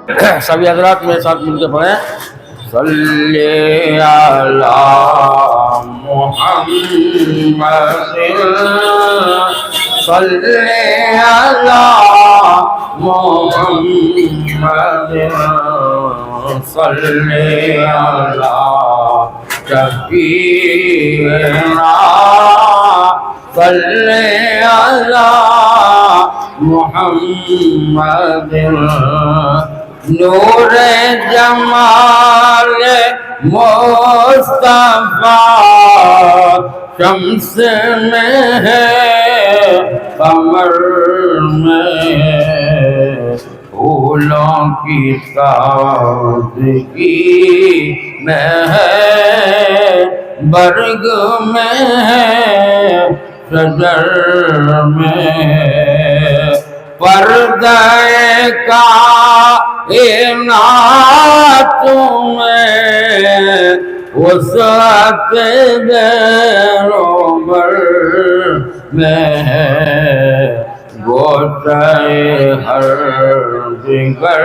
سبھی حضرات میرے ساتھ مل کے پڑھیں صلی علی محمد صلی علی محمد صلی علی شفیعنا صلی علی محمد نور جمال مصطفیٰ شمس میں ہے قمر میں پھولوں کی تازگی میں ہے برگ میں ہے شجر میں پردہ کائنات میں وسعت زیر و بر میں ہے گوشہ ہر جگر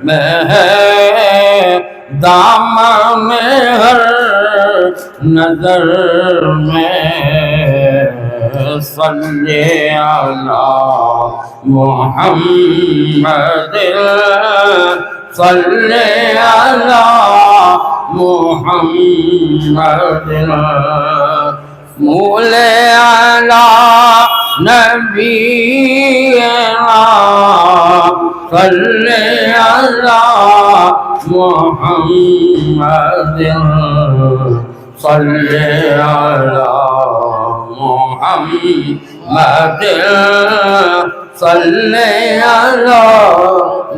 میں ہے دامن ہر نظر میں صلی علی محمد صلی علی محمد مولا علی نبینا صلی علی محمد صلی علی محمد صلی علی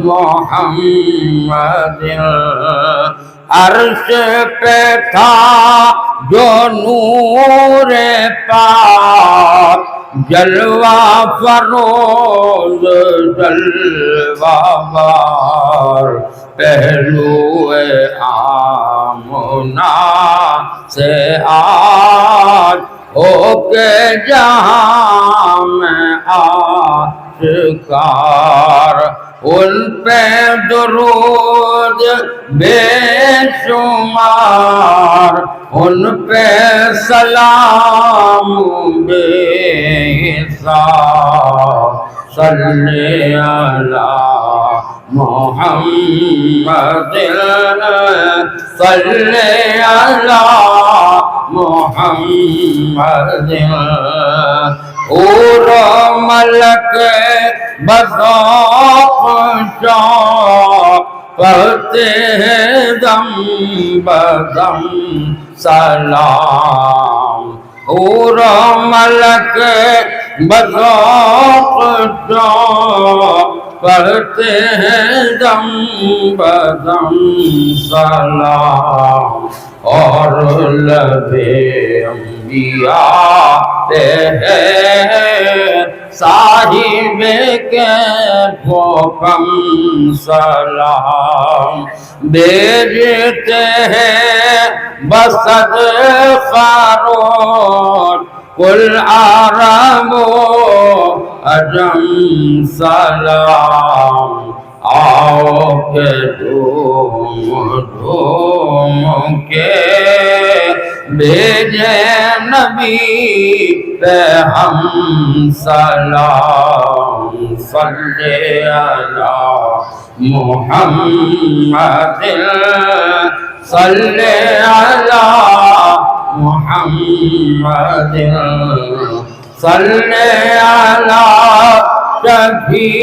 محمد عرش پہ تھا جو نور پاک جلوہ فروز جلوہ بار پہلو آمنا سے آج ہو کے جہاں میں آشکار ان پہ درود بے شمار ان پہ سلام بے حساب صلی علی محمد صلی علی محمد اور ملک بذوق شوق پڑھتے ہیں دم بدم سلام اور ملک بذوق شوق پڑھتے ہیں دم بدم سلام اور لبے انبیاء ہیں صاحب کیف و کم سلام بھیجتے ہیں بصد خروش کل عرب و عجم سلام آؤ کہ دھوم کے بھیجے نبی پہ ہم سلام صلی علی محمد صلی علی محمد صلی علی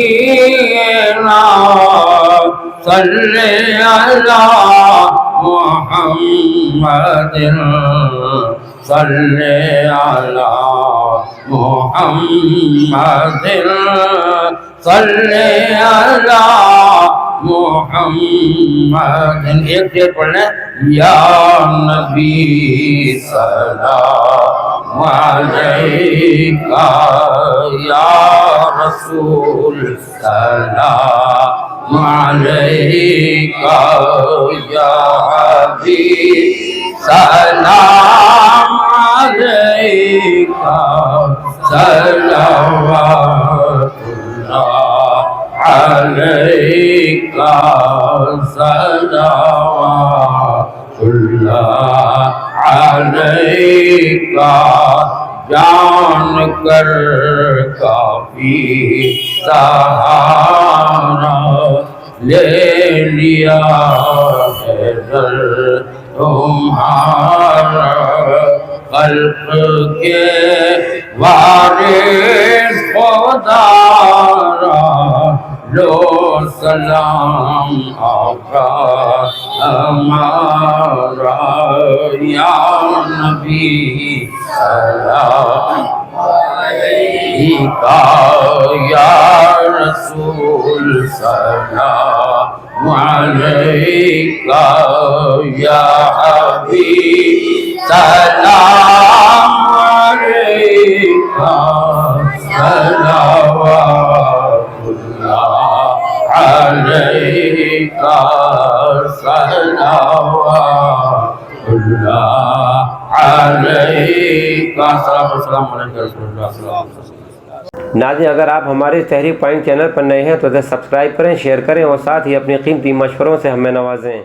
شفیعنا صلی علی محمد صلی علی محمد صلی علی محمد ایک دیر پڑھنا یا نبی سلام علیکہ یا رسول سلام علیکہ یا حبیب سلام علیکہ صلوات اللہ علیکہ صلوات اللہ علیکہ جان کر کافی سہارا لے لیا ہے در تمہارا خلق کے وارث خدا را لو سلام آقا ہمارا یا نبی سلام علیکہ یا رسول سلام علیکہ یا حبیب سلام علیکہ صلوات اللہ علیکہ صلوات اللہ علیکہ السلام علیکم رسول اللہ صلی اللہ علیہ وسلم۔ ناظرین، اگر آپ ہمارے تحریک پوائنٹ چینل پر نئے ہیں تو اسے سبسکرائب کریں، شیئر کریں اور ساتھ ہی اپنی قیمتی مشوروں سے ہمیں نوازیں۔